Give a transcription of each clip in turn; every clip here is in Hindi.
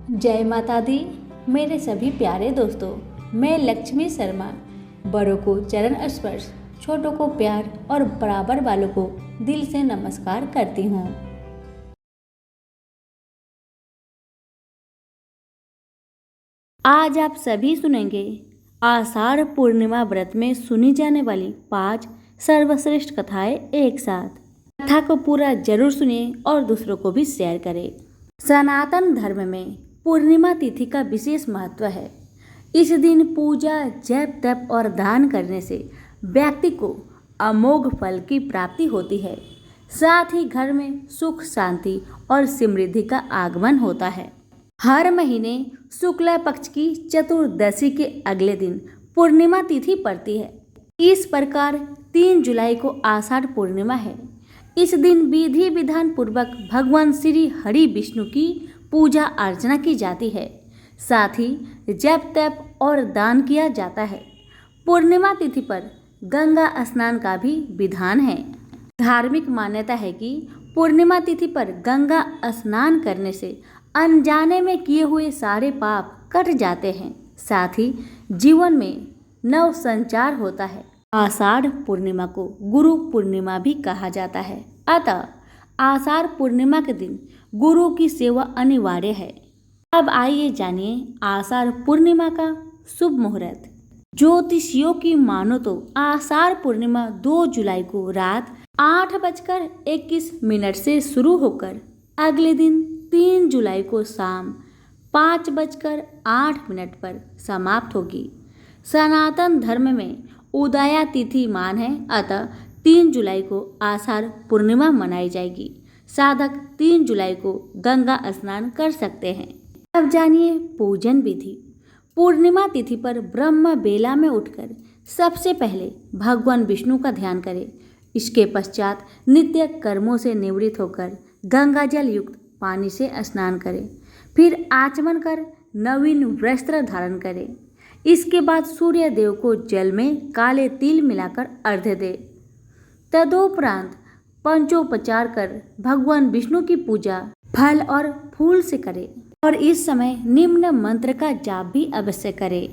जय माता दी। मेरे सभी प्यारे दोस्तों, मैं लक्ष्मी शर्मा बड़ों को चरण स्पर्श, छोटों को प्यार और बराबर वालों को दिल से नमस्कार करती हूँ। आज आप सभी सुनेंगे आषाढ़ पूर्णिमा व्रत में सुनी जाने वाली 5 सर्वश्रेष्ठ कथाएं एक साथ। कथा को पूरा जरूर सुनिए और दूसरों को भी शेयर करें। सनातन धर्म में पूर्णिमा तिथि का विशेष महत्व है। इस दिन पूजा, जप, तप और दान करने से व्यक्ति को अमोघ फल की प्राप्ति होती है। साथ ही घर में सुख, शांति और समृद्धि का आगमन होता है। हर महीने शुक्ल पक्ष की चतुर्दशी के अगले दिन पूर्णिमा तिथि पड़ती है। इस प्रकार 3 जुलाई को आषाढ़ पूर्णिमा है। इस दिन विधि विधान पूर्वक भगवान श्री हरि विष्णु की पूजा अर्चना की जाती है। साथ ही जप, तप और दान किया जाता है। पूर्णिमा तिथि पर गंगा स्नान का भी विधान है। धार्मिक मान्यता है कि पूर्णिमा तिथि पर गंगा स्नान करने से अनजाने में किए हुए सारे पाप कट जाते हैं। साथ ही जीवन में नव संचार होता है। आषाढ़ पूर्णिमा को गुरु पूर्णिमा भी कहा जाता है। अतः आषाढ़ पूर्णिमा के दिन गुरु की सेवा अनिवार्य है। अब आइए जानिए आषाढ़ पूर्णिमा का शुभ मुहूर्त। ज्योतिषियों की मानो तो आषाढ़ पूर्णिमा 2 जुलाई को रात 8:21 से शुरू होकर अगले दिन 3 जुलाई को शाम 5:08 पर समाप्त होगी। सनातन धर्म में उदया तिथि मान है, अतः 3 जुलाई को आषाढ़ पूर्णिमा मनाई जाएगी। साधक 3 जुलाई को गंगा स्नान कर सकते हैं। अब जानिए पूजन विधि। पूर्णिमा तिथि पर ब्रह्म बेला में उठकर सबसे पहले भगवान विष्णु का ध्यान करें। इसके पश्चात नित्य कर्मों से निवृत्त होकर गंगा जल युक्त पानी से स्नान करें। फिर आचमन कर नवीन वस्त्र धारण करें। इसके बाद सूर्य देव को जल में काले तिल मिलाकर अर्घ्य दें। तदोपरांत पंचोपचार कर भगवान विष्णु की पूजा फल और फूल से करें और इस समय निम्न मंत्र का जाप भी अवश्य करें।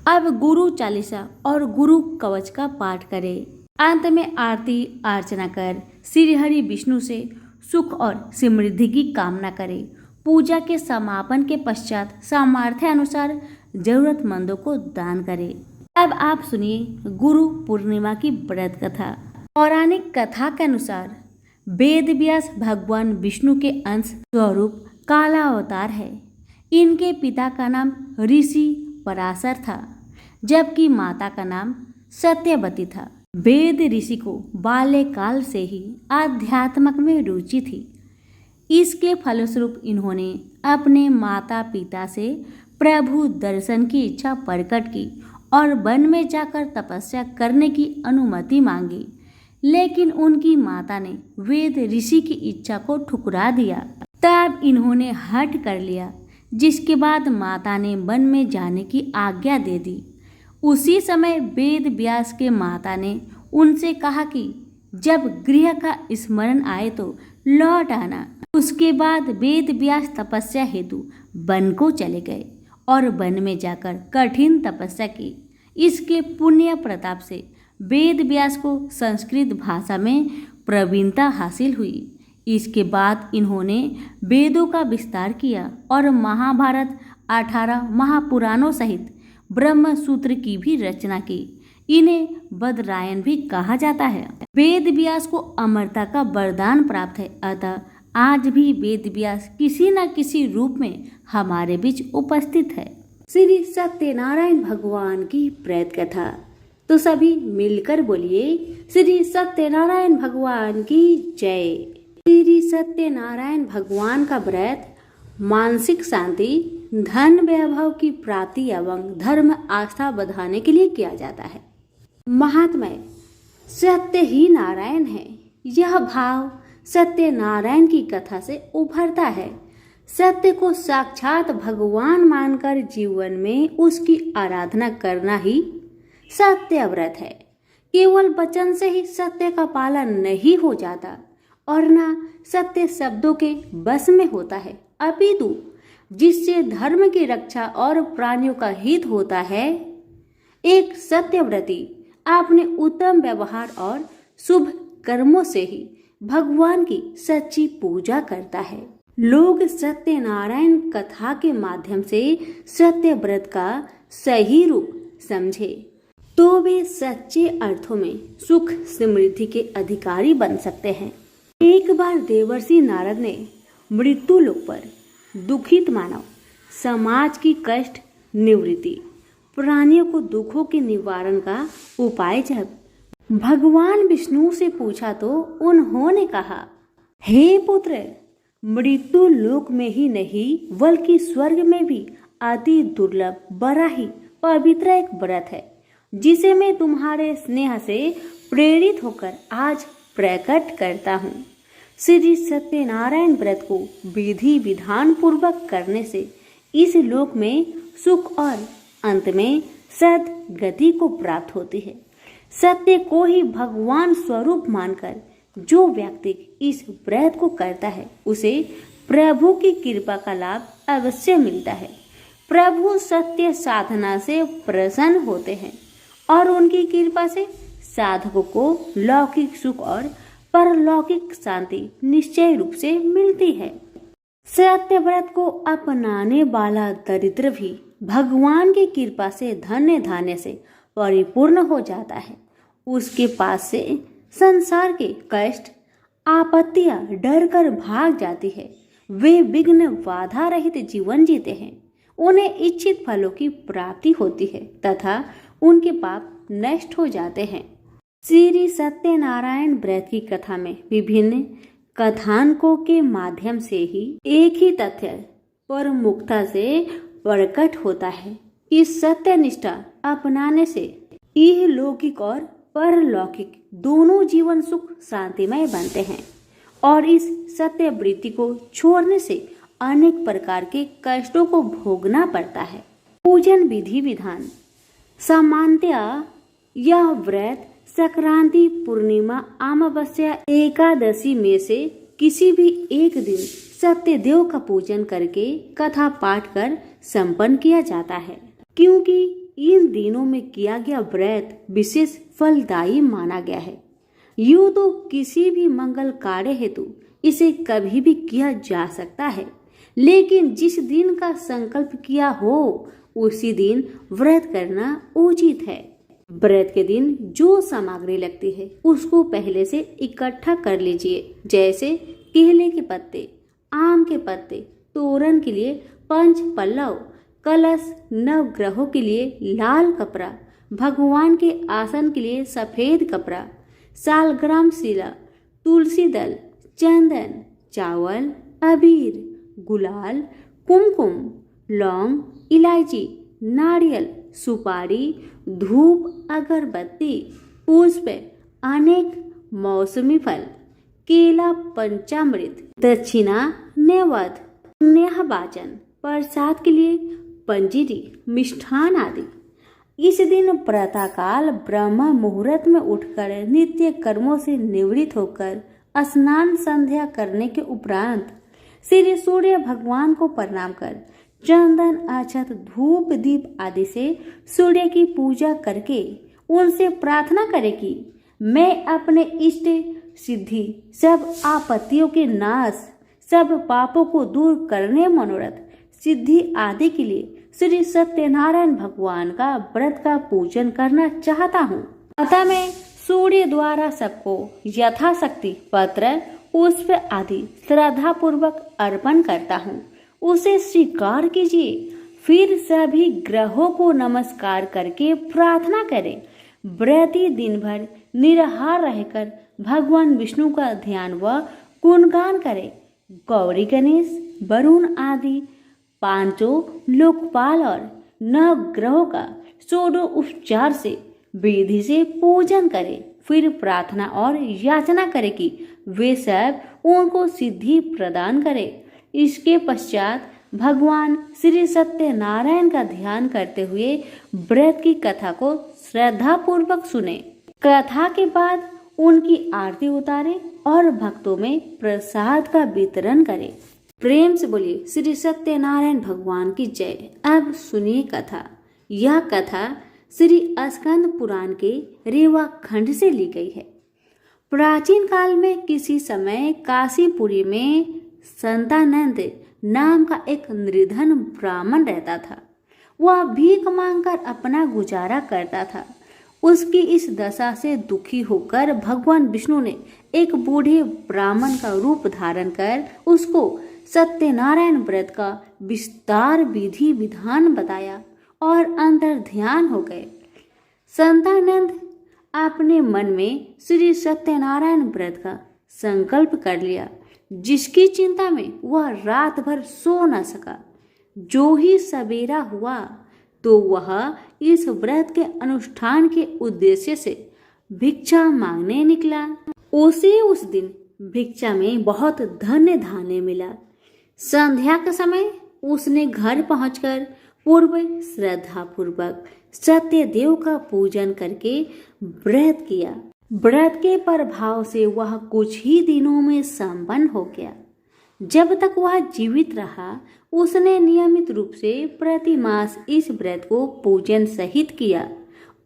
अब गुरु चालीसा और गुरु कवच का पाठ करें। अंत में आरती अर्चना कर श्री हरि विष्णु से सुख और समृद्धि की कामना करें। पूजा के समापन के पश्चात सामर्थ्य अनुसार जरूरतमंदों को दान करें। अब आप सुनिए गुरु पूर्णिमा की व्रत कथा। पौराणिक कथा के अनुसार वेद व्यास भगवान विष्णु के अंश स्वरूप काला अवतार है। इनके पिता का नाम ऋषि पराशर था, जबकि माता का नाम सत्यवती था। वेद ऋषि को बाल्यकाल से ही आध्यात्म में रुचि थी। इसके फलस्वरूप इन्होंने अपने माता पिता से प्रभु दर्शन की इच्छा प्रकट की और वन में जाकर तपस्या करने की अनुमति मांगी, लेकिन उनकी माता ने वेद ऋषि की इच्छा को ठुकरा दिया। तब इन्होंने हठ कर लिया, जिसके बाद माता ने वन में जाने की आज्ञा दे दी। उसी समय वेद व्यास के माता ने उनसे कहा कि जब गृह का स्मरण आए तो लौट आना। उसके बाद वेद व्यास तपस्या हेतु वन को चले गए और वन में जाकर कठिन तपस्या की। इसके पुण्य प्रताप से वेद व्यास को संस्कृत भाषा में प्रवीणता हासिल हुई। इसके बाद इन्होंने वेदों का विस्तार किया और महाभारत, 18 महापुराणों सहित ब्रह्म सूत्र की भी रचना की। इन्हें बदरायन भी कहा जाता है। वेद व्यास को अमरता का वरदान प्राप्त है, अतः आज भी वेद व्यास किसी न किसी रूप में हमारे बीच उपस्थित है। श्री सत्यनारायण भगवान की प्रेत कथा। तो सभी मिलकर बोलिए श्री सत्यनारायण भगवान की जय। श्री सत्यनारायण भगवान का व्रत मानसिक शांति, धन वैभव की प्राप्ति एवं धर्म आस्था बढ़ाने के लिए किया जाता है। महात्म्य सत्य ही नारायण है। यह भाव सत्यनारायण की कथा से उभरता है। सत्य को साक्षात भगवान मानकर जीवन में उसकी आराधना करना ही सत्य व्रत है। केवल वचन से ही सत्य का पालन नहीं हो जाता और न सत्य शब्दों के बस में होता है, अपितु जिससे धर्म की रक्षा और प्राणियों का हित होता है। एक सत्यव्रती अपने उत्तम व्यवहार और शुभ कर्मों से ही भगवान की सच्ची पूजा करता है। लोग सत्यनारायण कथा के माध्यम से सत्यव्रत का सही रूप समझे तो वे सच्चे अर्थों में सुख समृद्धि के अधिकारी बन सकते हैं। एक बार देवर्षि नारद ने मृत्यु लोक पर दुखित मानव समाज की कष्ट निवृत्ति प्राणियों को दुखों के निवारण का उपाय जब भगवान विष्णु से पूछा तो उन्होंने कहा, हे पुत्र, मृत्यु लोक में ही नहीं बल्कि स्वर्ग में भी अति दुर्लभ बड़ा ही पवित्र एक व्रत है जिसे मैं तुम्हारे स्नेह से प्रेरित होकर आज प्रकट करता हूँ। श्री सत्यनारायण व्रत को विधि विधान पूर्वक करने से इस लोक में सुख और अंत में सद्गति को प्राप्त होती है। सत्य को ही भगवान स्वरूप मानकर जो व्यक्ति इस व्रत को करता है उसे प्रभु की कृपा का लाभ अवश्य मिलता है। प्रभु सत्य साधना से प्रसन्न होते हैं और उनकी कृपा से साधकों को लौकिक सुख और परलौकिक शांति निश्चय रूप से मिलती है। सत्य व्रत को अपनाने वाला दरिद्र भी भगवान की कृपा से धन्य धान्य से परिपूर्ण हो जाता है। उसके पास से संसार के कष्ट आपत्तियां डर कर भाग जाती है। वे विघ्न बाधा रहित जीवन जीते हैं। उन्हें इच्छित फलों की प्राप्ति होती है तथा उनके पाप नष्ट हो जाते हैं। श्री सत्यनारायण व्रत की कथा में विभिन्न कथानकों के माध्यम से ही एक ही तथ्य प्रमुखता से प्रकट होता है। इस सत्य निष्ठा अपनाने से यह लौकिक और परलौकिक दोनों जीवन सुख शांतिमय बनते हैं और इस सत्य वृत्ति को छोड़ने से अनेक प्रकार के कष्टों को भोगना पड़ता है। पूजन विधि विधान सामान्यतः यह व्रत संक्रांति, पूर्णिमा, अमावस्या, एकादशी में से किसी भी एक दिन सत्यदेव का पूजन करके कथा पाठ कर संपन्न किया जाता है, क्योंकि इन दिनों में किया गया व्रत विशेष फलदायी माना गया है। यूं तो किसी भी मंगल कार्य हेतु इसे कभी भी किया जा सकता है, लेकिन जिस दिन का संकल्प किया हो उसी दिन व्रत करना उचित है। व्रत के दिन जो सामग्री लगती है उसको पहले से इकट्ठा कर लीजिए, जैसे केले के पत्ते, आम के पत्ते, तोरण के लिए पंच पल्लव, कलश, नवग्रहों के लिए लाल कपड़ा, भगवान के आसन के लिए सफेद कपड़ा, सालग्राम शिला, तुलसी दल, चंदन, चावल, अबीर, गुलाल, कुमकुम, लौंग, इलायची, नारियल, सुपारी, धूप, अगरबत्ती, पुष्प, अनेक मौसमी फल, केला, पंचामृत, दक्षिणा, नैवेद्य, नेहवाचन, प्रसाद के लिए पंजीरी, मिष्ठान आदि। इस दिन प्रातःकाल ब्रह्म मुहूर्त में उठकर नित्य कर्मों से निवृत्त होकर स्नान संध्या करने के उपरांत श्री सूर्य भगवान को प्रणाम कर चंदन, अक्षत, धूप, दीप आदि से सूर्य की पूजा करके उनसे प्रार्थना करे कि मैं अपने इष्ट सिद्धि, सब आपत्तियों के नाश, सब पापों को दूर करने, मनोरथ सिद्धि आदि के लिए श्री सत्यनारायण भगवान का व्रत का पूजन करना चाहता हूँ। अतः मैं सूर्य द्वारा सबको यथाशक्ति पत्र, पुष्प आदि श्रद्धा पूर्वक अर्पण करता हूँ। उसे स्वीकार कीजिए। फिर सभी ग्रहों को नमस्कार करके प्रार्थना करें। व्रती दिन भर निराहार रहकर भगवान विष्णु का ध्यान व गुणगान करें। गौरी, गणेश, वरुण आदि पांचों लोकपाल और नवग्रहों का षोडशोपचार से विधि से पूजन करें। फिर प्रार्थना और याचना करें कि वे सब उनको सिद्धि प्रदान करें। इसके पश्चात भगवान श्री सत्यनारायण का ध्यान करते हुए व्रत की कथा को श्रद्धा पूर्वक सुने। कथा के बाद उनकी आरती उतारें और भक्तों में प्रसाद का वितरण करें। प्रेम से बोलिए श्री सत्यनारायण भगवान की जय। अब सुनिए कथा। यह कथा श्री स्कंद पुराण के रेवा खंड से ली गई है। प्राचीन काल में किसी समय काशीपुरी में संतानंद नाम का एक निर्धन ब्राह्मण रहता था। वह भीख मांगकर अपना गुजारा करता था। उसकी इस दशा से दुखी होकर भगवान विष्णु ने एक बूढ़े ब्राह्मण का रूप धारण कर उसको सत्यनारायण व्रत का विस्तार विधि विधान बताया और अंतर ध्यान हो गए। संतानंद अपने मन में श्री सत्यनारायण व्रत का संकल्प कर लिया, जिसकी चिंता में वह रात भर सो न सका। जो ही सवेरा हुआ तो वह इस व्रत के अनुष्ठान के उद्देश्य से भिक्षा मांगने निकला। उसे उस दिन भिक्षा में बहुत धन्य धान्य मिला। संध्या के समय उसने घर पहुंचकर पूर्व श्रद्धा पूर्वक सत्यदेव का पूजन करके व्रत किया। व्रत के प्रभाव से वह कुछ ही दिनों में संपन्न हो गया। जब तक वह जीवित रहा उसने नियमित रूप से प्रति मास इस व्रत को पूजन सहित किया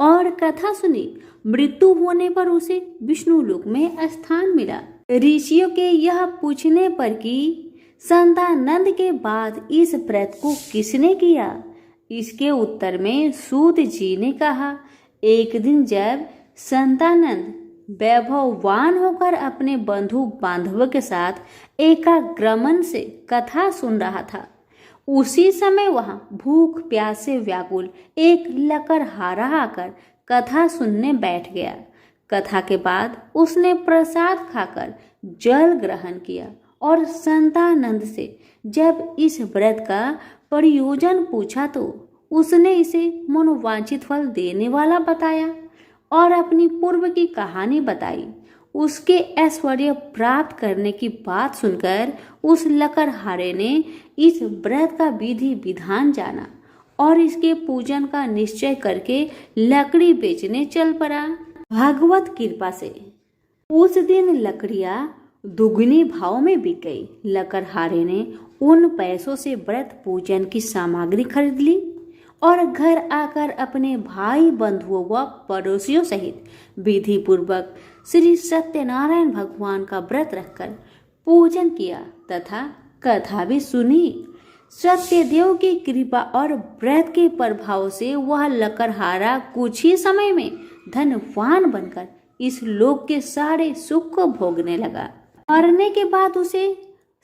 और कथा सुनी। मृत्यु होने पर उसे विष्णु लोक में स्थान मिला। ऋषियों के यह पूछने पर कि संतानंद के बाद इस व्रत को किसने किया, इसके उत्तर में सूत जी ने कहा, एक दिन जब संतानंद वैभववान होकर अपने बंधु बांधवों के साथ एकाग्रमन से कथा सुन रहा था, उसी समय वहां भूख प्यास से व्याकुल एक लकड़हारा आकर कथा सुनने बैठ गया। कथा के बाद उसने प्रसाद खाकर जल ग्रहण किया और संतानंद से जब इस व्रत का प्रयोजन पूछा तो उसने इसे मनोवांछित फल देने वाला बताया और अपनी पूर्व की कहानी बताई। उसके ऐश्वर्य प्राप्त करने की बात सुनकर उस लकड़हारे ने इस व्रत का विधि विधान जाना और इसके पूजन का निश्चय करके लकड़ी बेचने चल पड़ा। भगवत कृपा से उस दिन लकड़ियां दुगनी भाव में बिक गई। लकड़हारे ने उन पैसों से व्रत पूजन की सामग्री खरीद ली और घर आकर अपने भाई बंधुओं व पड़ोसियों सहित विधि पूर्वक श्री सत्यनारायण भगवान का व्रत रखकर पूजन किया तथा कथा भी सुनी। सत्यदेव की कृपा और व्रत के प्रभाव से वह लकड़हारा कुछ ही समय में धनवान बनकर इस लोक के सारे सुख को भोगने लगा। मरने के बाद उसे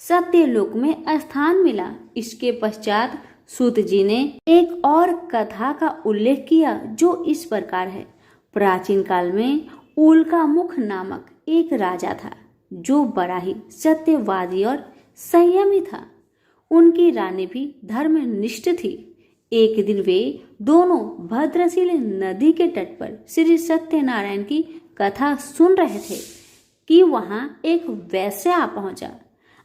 सत्यलोक में स्थान मिला। इसके पश्चात सूत जी ने एक और कथा का उल्लेख किया जो इस प्रकार है। प्राचीन काल में उल्का मुख नामक एक राजा था जो बड़ा ही सत्यवादी और संयमी था। उनकी रानी भी धर्मनिष्ठ थी। एक दिन वे दोनों भद्रशिल नदी के तट पर श्री सत्यनारायण की कथा सुन रहे थे कि वहां एक वैश्य आ पहुंचा।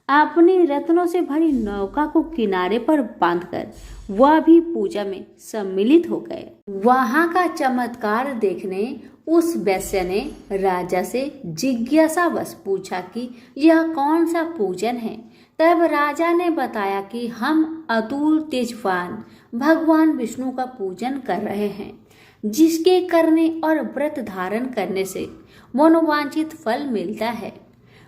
अपनी रत्नों से भरी नौका को किनारे पर बांधकर वह भी पूजा में सम्मिलित हो गए। वहां का चमत्कार देखने उस वैश्य ने राजा से जिज्ञासावश पूछा कि यह कौन सा पूजन है। तब राजा ने बताया कि हम अतुल तेजवान भगवान विष्णु का पूजन कर रहे हैं, जिसके करने और व्रत धारण करने से मनोवांछित फल मिलता है।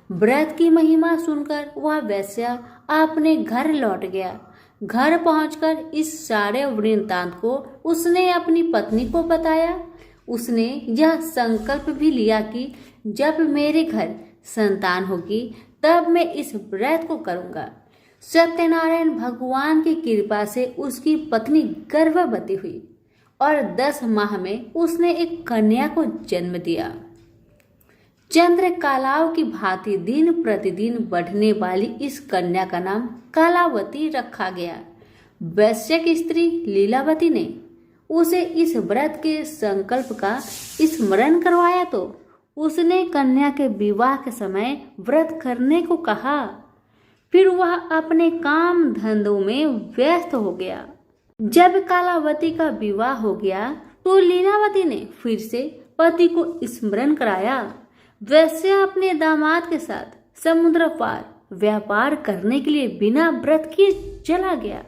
व्रत की महिमा सुनकर वह वैश्य अपने घर लौट गया। घर पहुंचकर इस सारे वृत्तांत को उसने अपनी पत्नी को बताया। उसने यह संकल्प भी लिया कि जब मेरे घर संतान होगी तब मैं इस व्रत को करूंगा। सत्यनारायण भगवान की कृपा से उसकी पत्नी गर्भवती हुई और 10 माह में उसने एक कन्या को जन्म दिया। चंद्र कलाओं की भांति दिन प्रतिदिन बढ़ने वाली इस कन्या का नाम कलावती रखा गया। वैश्य की स्त्री लीलावती ने उसे इस व्रत के संकल्प का स्मरण करवाया तो उसने कन्या के विवाह के समय व्रत करने को कहा। फिर वह अपने काम धंधों में व्यस्त हो गया। जब कलावती का विवाह हो गया तो लीलावती ने फिर से पति को स्मरण कराया। वैश्य अपने दामाद के साथ समुद्र पार व्यापार करने के लिए बिना व्रत किए चला गया।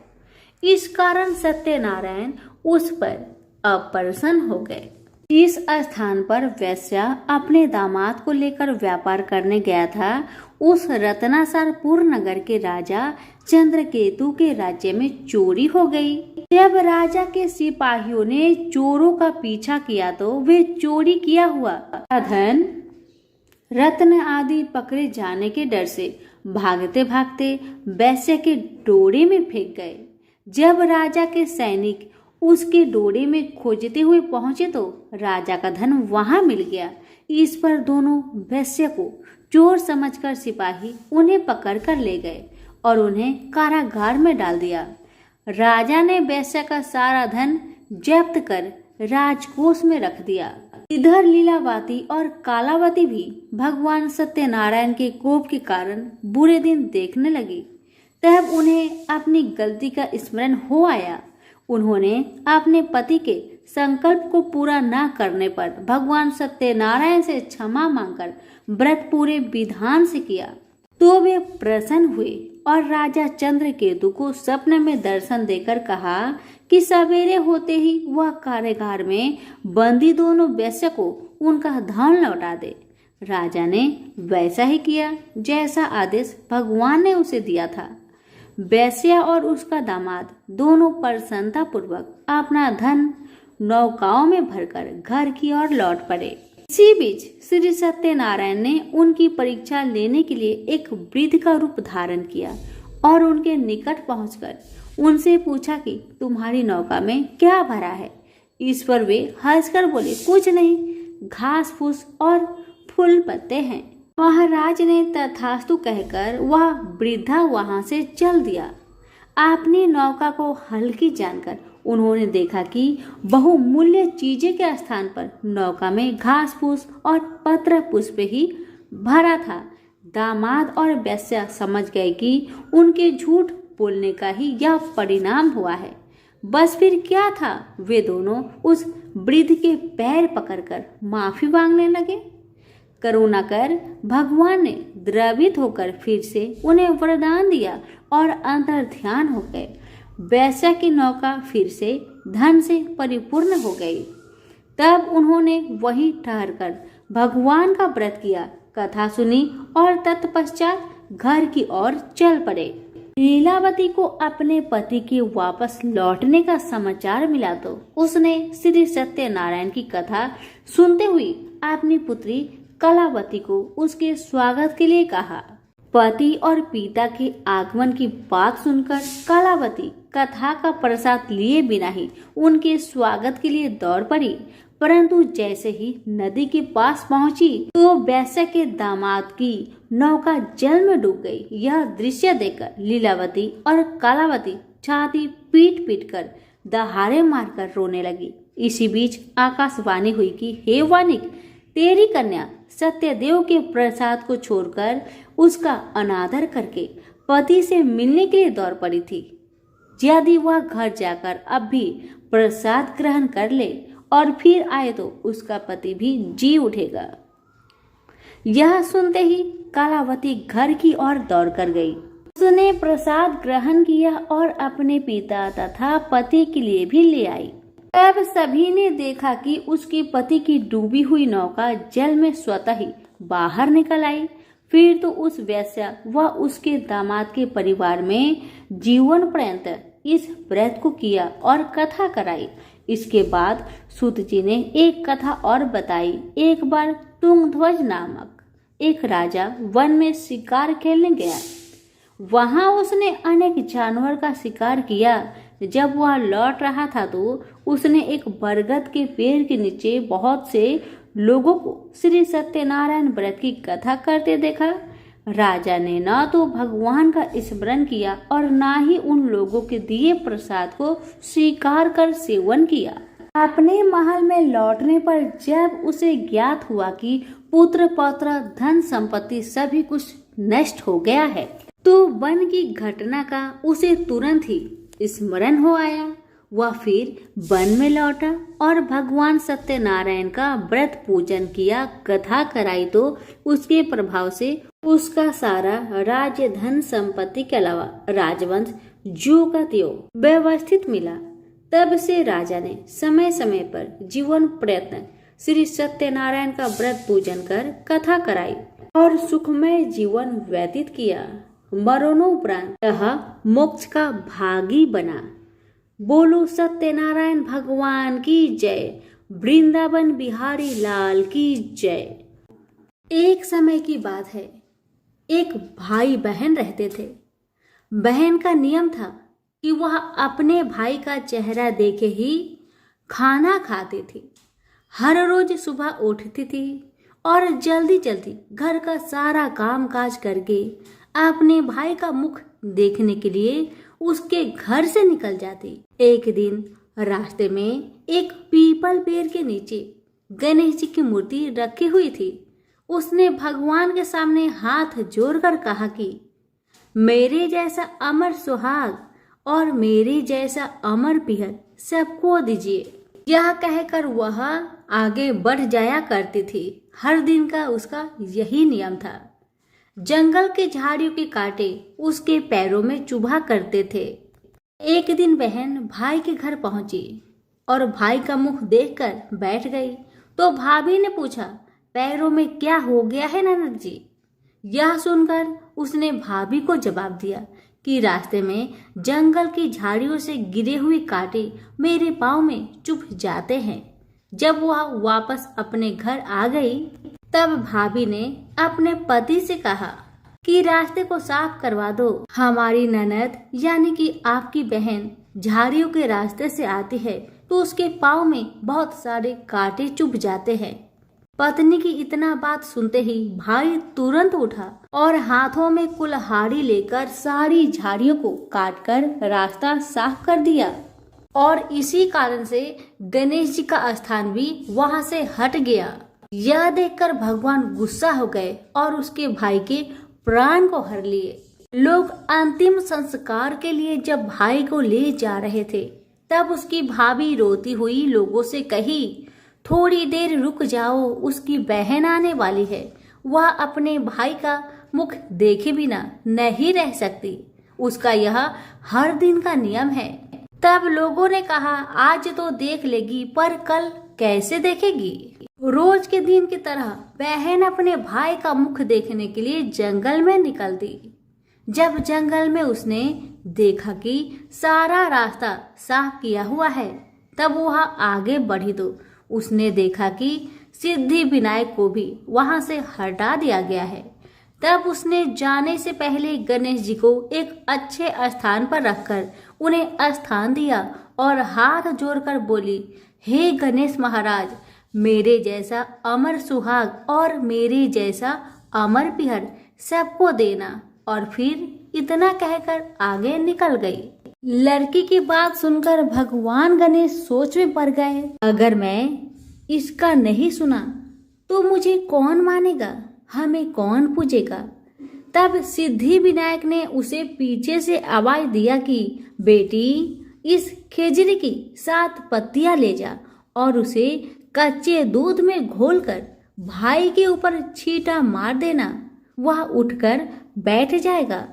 इस कारण सत्यनारायण उस पर अप्रसन्न हो गए। इस स्थान पर वैश्या अपने दामाद को लेकर व्यापार करने गया था। उस रत्नासरपुर नगर के राजा चंद्रकेतु के राज्य में चोरी हो गई। जब राजा के सिपाहियों ने चोरों का पीछा किया तो वे चोरी किया हुआ धन, रत्न आदि पकड़े जाने के डर से भागते भागते वैश्य के डोरे में फेंक गए। जब राजा के सैनिक उसके डोरे में खोजते हुए पहुंचे तो राजा का धन वहां मिल गया। इस पर दोनों वैश्य को चोर समझकर सिपाही उन्हें पकड़कर ले गए और उन्हें कारागार में डाल दिया। राजा ने वैश्य का सारा धन जब्त कर राजकोष में रख दिया। इधर लीलावती और कालावती भी भगवान सत्यनारायण के कोप के कारण बुरे दिन देखने लगी। तब उन्हें अपनी गलती का स्मरण हो आया। उन्होंने अपने पति के संकल्प को पूरा न करने पर भगवान सत्यनारायण से क्षमा मांगकर व्रत पूरे विधान से किया तो वे प्रसन्न हुए और राजा चंद्रकेतु को सपने में दर्शन देकर कहा कि सवेरे होते ही वह कारागार में बंदी दोनों वैश्य को उनका धन लौटा दे। राजा ने वैसा ही किया जैसा आदेश भगवान ने उसे दिया था। वैश्या और उसका दामाद दोनों प्रसन्नता पूर्वक अपना धन नौकाओं में भरकर घर की ओर लौट पड़े। इसी बीच श्री सत्यनारायण ने उनकी परीक्षा लेने के लिए एक वृद्ध का रूप धारण किया और उनके निकट पहुंचकर उनसे पूछा कि तुम्हारी नौका में क्या भरा है। इस पर वे हंसकर बोले, कुछ नहीं, घास फूस और फूल पत्ते हैं। महाराज ने तथास्तु कहकर वह वृद्धा वहां से चल दिया। अपनी नौका को हल्की जानकर उन्होंने देखा कि बहुमूल्य चीजें के स्थान पर नौका में घास फूस और पत्र पुष्प ही भरा था। दामाद और वैश्या समझ गए कि उनके झूठ बोलने का ही यह परिणाम हुआ है। बस फिर क्या था, वे दोनों उस वृद्ध के पैर पकड़कर माफी मांगने लगे। करुणा कर भगवान ने द्रवित होकर फिर से उन्हें वरदान दिया और अंतर ध्यान हो गए। वैश्या की नौका फिर से धन से परिपूर्ण हो गई। तब उन्होंने वहीं ठहरकर भगवान का व्रत किया, कथा सुनी और तत्पश्चात घर की ओर चल पड़े। लीलावती को अपने पति के वापस लौटने का समाचार मिला तो उसने श्री सत्यनारायण की कथा सुनते हुए अपनी पुत्री कलावती को उसके स्वागत के लिए कहा। पति और पिता के आगमन की बात सुनकर कलावती कथा का प्रसाद लिए बिना ही उनके स्वागत के लिए दौड़ पड़ी। परंतु जैसे ही नदी के पास पहुंची तो वैश्य के दामाद की नौका जल में डूब गई। यह दृश्य देखकर लीलावती और कलावती छाती पीट पीट कर दहाड़े मारकर रोने लगी। इसी बीच आकाशवाणी हुई कि हे वानिक, तेरी कन्या सत्यदेव के प्रसाद को छोड़कर उसका अनादर करके पति से मिलने के लिए दौड़ पड़ी थी। यदि वह घर जाकर अब भी प्रसाद ग्रहण कर ले और फिर आए तो उसका पति भी जी उठेगा। यह सुनते ही कलावती घर की ओर दौड़ कर गई। उसने प्रसाद ग्रहण किया और अपने पिता तथा पति के लिए भी ले आई। तब सभी ने देखा कि उसके पति की डूबी हुई नौका जल में स्वतः ही बाहर निकल आई। फिर तो उस वैश्या व उसके दामाद के परिवार में जीवन पर्यंत इस व्रत को किया और कथा कराई। इसके बाद सूत जी ने एक कथा और बताई। एक बार तुंगध्वज नामक एक राजा वन में शिकार खेलने गया। वहां उसने अनेक जानवर का शिकार किया। जब वह लौट रहा था तो उसने एक बरगद के पेड़ के नीचे बहुत से लोगों को श्री सत्यनारायण व्रत की कथा करते देखा। राजा ने न तो भगवान का स्मरण किया और न ही उन लोगों के दिए प्रसाद को स्वीकार कर सेवन किया। अपने महल में लौटने पर जब उसे ज्ञात हुआ कि पुत्र पौत्र धन संपत्ति सभी कुछ नष्ट हो गया है तो वन की घटना का उसे तुरंत ही स्मरण हो आया। वह फिर वन में लौटा और भगवान सत्यनारायण का व्रत पूजन किया, कथा कराई तो उसके प्रभाव से उसका सारा राज्य धन संपत्ति के अलावा राजवंश ज्यों का त्यों व्यवस्थित मिला। तब से राजा ने समय समय पर जीवन प्रयत्न श्री सत्यनारायण का व्रत पूजन कर कथा कराई और सुखमय जीवन व्यतीत किया। मरणोपरांत यह मोक्ष का भागी बना। बोलो सत्यनारायण भगवान की जय। वृंदावन बिहारी लाल की जय। एक समय की बात है, एक भाई बहन रहते थे। बहन का नियम था कि वह अपने भाई का चेहरा देखे ही खाना खाती थी। हर रोज सुबह उठती थी और जल्दी जल्दी घर का सारा काम काज करके अपने भाई का मुख देखने के लिए उसके घर से निकल जाती। एक दिन रास्ते में एक पीपल पेड़ के नीचे गणेश जी की मूर्ति रखी हुई थी। उसने भगवान के सामने हाथ जोड़कर कहा कि मेरे जैसा अमर सुहाग और मेरे जैसा अमर पिहर सबको दीजिए। यह कहकर वह आगे बढ़ जाया करती थी। हर दिन का उसका यही नियम था। जंगल के झाड़ियों के कांटे उसके पैरों में चुभा करते थे। एक दिन बहन भाई के घर पहुंची और भाई का मुख देखकर बैठ गई तो भाभी ने पूछा, पैरों में क्या हो गया है ननद जी? यह सुनकर उसने भाभी को जवाब दिया कि रास्ते में जंगल की झाड़ियों से गिरे हुए कांटे मेरे पाँव में चुभ जाते हैं। जब वह वापस अपने घर आ गई तब भाभी ने अपने पति से कहा कि रास्ते को साफ करवा दो। हमारी ननद यानी कि आपकी बहन झाड़ियों के रास्ते से आती है तो उसके पाँव में बहुत सारे कांटे चुभ जाते हैं। पत्नी की इतना बात सुनते ही भाई तुरंत उठा और हाथों में कुल्हाड़ी लेकर सारी झाड़ियों को काटकर रास्ता साफ कर दिया और इसी कारण से गणेश जी का स्थान भी वहां से हट गया। यह देखकर भगवान गुस्सा हो गए और उसके भाई के प्राण को हर लिए। लोग अंतिम संस्कार के लिए जब भाई को ले जा रहे थे तब उसकी भाभी रोती हुई लोगों से कही, थोड़ी देर रुक जाओ, उसकी बहन आने वाली है। वह अपने भाई का मुख देखे बिना नहीं रह सकती। उसका यह हर दिन का नियम है। तब लोगों ने कहा, आज तो देख लेगी पर कल कैसे देखेगी? रोज के दिन की तरह बहन अपने भाई का मुख देखने के लिए जंगल में निकल दी। जब जंगल में उसने देखा कि सारा रास्ता साफ किया हुआ है तब वह आगे बढ़ी तो उसने देखा कि सिद्धि विनायक को भी वहां से हटा दिया गया है। तब उसने जाने से पहले गणेश जी को एक अच्छे स्थान पर रखकर उन्हें स्थान दिया और हाथ जोड़कर बोली, हे गणेश महाराज, मेरे जैसा अमर सुहाग और मेरे जैसा अमर पिहर सबको देना। और फिर इतना कहकर आगे निकल गई। लड़की की बात सुनकर भगवान गणेश सोच में पड़ गए, अगर मैं इसका नहीं सुना तो मुझे कौन मानेगा, हमें कौन पूजेगा? तब सिद्धि विनायक ने उसे पीछे से आवाज दिया कि बेटी, इस खेजड़ी की 7 पत्तियां ले जा और उसे कच्चे दूध में घोलकर भाई के ऊपर छींटा मार देना, वह उठकर बैठ जाएगा।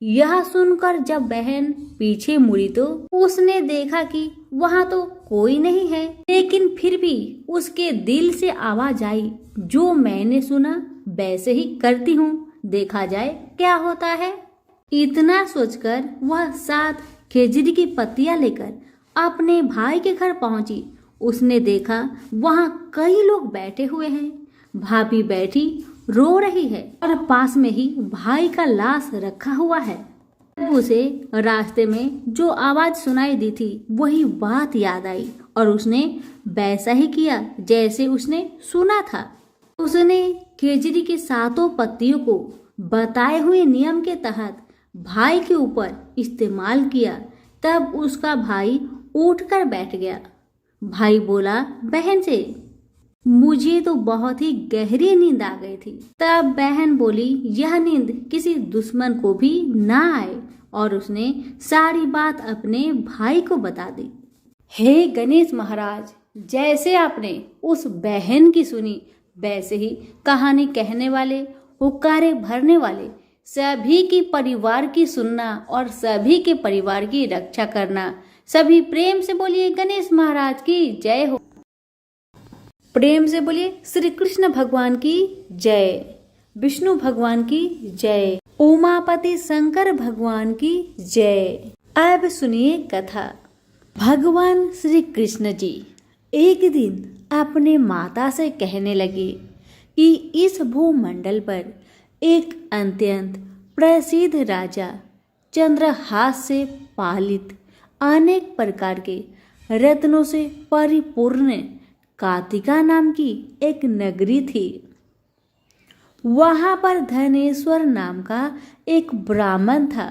यह सुनकर जब बहन पीछे मुड़ी तो उसने देखा कि वहां तो कोई नहीं है, लेकिन फिर भी उसके दिल से आवाज आई, जो मैंने सुना वैसे ही करती हूँ, देखा जाए क्या होता है। इतना सोचकर वह 7 खेजड़ी की पत्तियां लेकर अपने भाई के घर पहुंची। उसने देखा वहां कई लोग बैठे हुए हैं। भाभी बैठी रो रही है और पास में ही भाई का लाश रखा हुआ है। उसे रास्ते में जो आवाज सुनाई दी थी वही बात याद आई और उसने वैसा ही किया जैसे उसने सुना था। उसने खेजड़ी की 7 पत्तियों को बताए हुए नियम के तहत भाई के ऊपर इस्तेमाल किया। तब उसका भाई उठकर बैठ गया। भाई बोला बहन से, मुझे तो बहुत ही गहरी नींद आ गई थी। तब बहन बोली, यह नींद किसी दुश्मन को भी ना आए, और उसने सारी बात अपने भाई को बता दी। हे गणेश महाराज, जैसे आपने उस बहन की सुनी वैसे ही कहानी कहने वाले हुक्कारे भरने वाले सभी की परिवार की सुनना और सभी के परिवार की रक्षा करना। सभी प्रेम से बोलिए गणेश महाराज की जय हो। प्रेम से बोलिए श्री कृष्ण भगवान की जय, विष्णु भगवान की जय, उमापति शंकर भगवान की जय। अब सुनिए कथा। भगवान श्री कृष्ण जी एक दिन अपने माता से कहने लगे कि इस भूमंडल पर एक अत्यंत प्रसिद्ध राजा चंद्रहास से पालित अनेक प्रकार के रत्नों से परिपूर्ण कातिका नाम की एक नगरी थी। वहां पर धनेश्वर नाम का एक ब्राह्मण था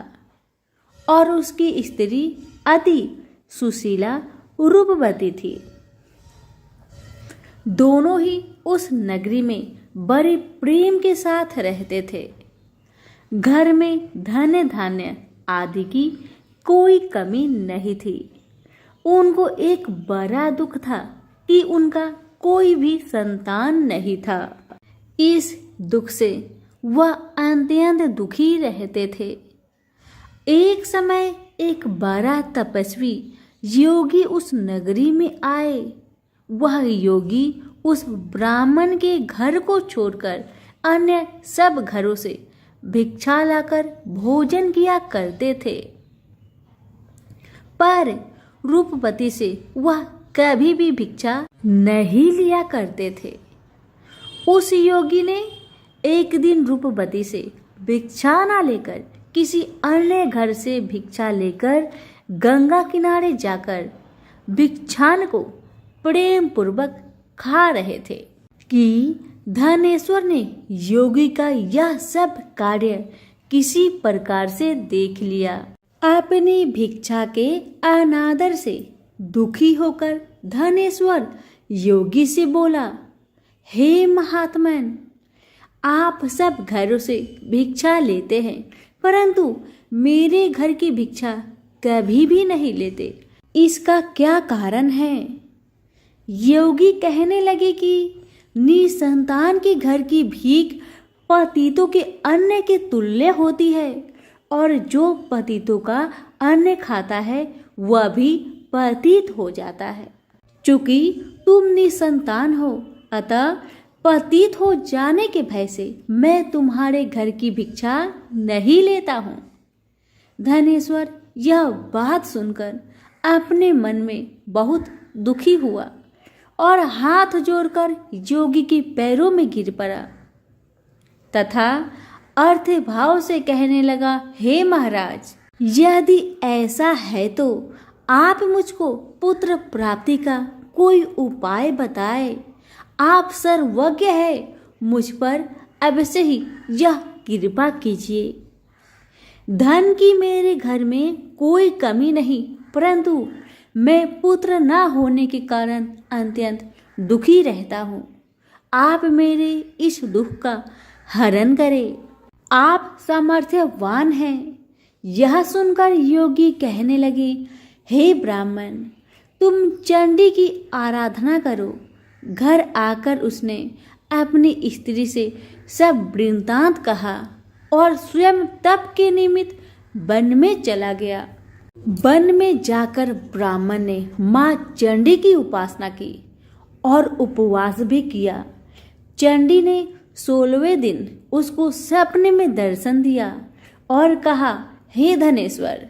और उसकी स्त्री अति सुशीला रूपवती थी। दोनों ही उस नगरी में बड़े प्रेम के साथ रहते थे। घर में धन धान्य आदि की कोई कमी नहीं थी। उनको एक बड़ा दुख था कि उनका कोई भी संतान नहीं था। इस दुख से वह अत्यंत दुखी रहते थे। एक समय एक बड़ा तपस्वी योगी उस नगरी में आए। वह योगी उस ब्राह्मण के घर को छोड़कर अन्य सब घरों से भिक्षा लाकर भोजन किया करते थे, पर रूपवती से वह कभी भी भिक्षा नहीं लिया करते थे। उस योगी ने एक दिन रूपवती से भिक्षा ना लेकर किसी अन्य घर से भिक्षा लेकर गंगा किनारे जाकर भिक्षान को प्रेम पूर्वक खा रहे थे कि धनेश्वर ने योगी का यह सब कार्य किसी प्रकार से देख लिया। अपनी भिक्षा के अनादर से दुखी होकर धनेश्वर योगी से बोला, हे महात्मन, आप सब घरों से भिक्षा लेते हैं परंतु मेरे घर की भिक्षा कभी भी नहीं लेते, इसका क्या कारण है? योगी कहने लगे कि निसंतान के घर की भीख पतितों के अन्न के तुल्य होती है और जो पतितों का अन्न खाता है वह भी पतित हो जाता है। चूंकि तुम निसंतान हो अतः पतित हो जाने के भय से मैं तुम्हारे घर की भिक्षा नहीं लेता हूँ। धनेश्वर यह बात सुनकर अपने मन में बहुत दुखी हुआ और हाथ जोड़कर योगी के पैरों में गिर पड़ा तथा अर्थ भाव से कहने लगा, हे महाराज, यदि ऐसा है तो आप मुझको पुत्र प्राप्ति का कोई उपाय बताए। आप सर्वज्ञ है, मुझ पर अवश्य ही यह कृपा कीजिए। धन की मेरे घर में कोई कमी नहीं, परंतु मैं पुत्र न होने के कारण अत्यंत दुखी रहता हूँ। आप मेरे इस दुख का हरण करें। आप सामर्थ्यवान हैं। यह सुनकर योगी कहने लगे, हे ब्राह्मण, तुम चंडी की आराधना करो। घर आकर उसने अपनी स्त्री से सब वृत्तांत कहा और स्वयं तप के निमित्त वन में चला गया। वन में जाकर ब्राह्मण ने माँ चंडी की उपासना की और उपवास भी किया। चंडी ने 16वें दिन उसको सपने में दर्शन दिया और कहा, हे धनेश्वर,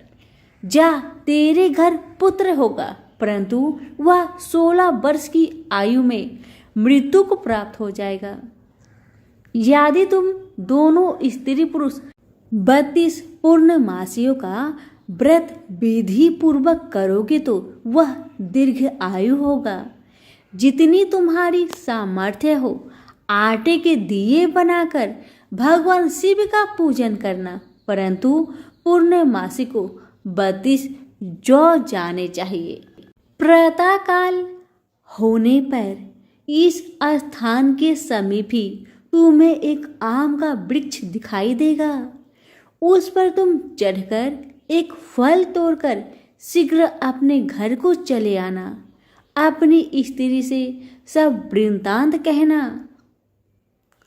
जा, तेरे घर पुत्र होगा, परंतु वह 16 वर्ष की आयु में मृत्यु को प्राप्त हो जाएगा। यदि तुम दोनों स्त्री पुरुष 32 पूर्णमासियों का व्रत विधि पूर्वक करोगे तो वह दीर्घ आयु होगा। जितनी तुम्हारी सामर्थ्य हो आटे के दिए बनाकर भगवान शिव का पूजन करना, परंतु पूर्णमासी को 32 जौ जाने चाहिए। प्रातः काल होने पर इस स्थान के समीप ही तुम्हें एक आम का वृक्ष दिखाई देगा। उस पर तुम चढ़कर एक फल तोड़कर शीघ्र अपने घर को चले आना। अपनी स्त्री से सब वृत्तांत कहना।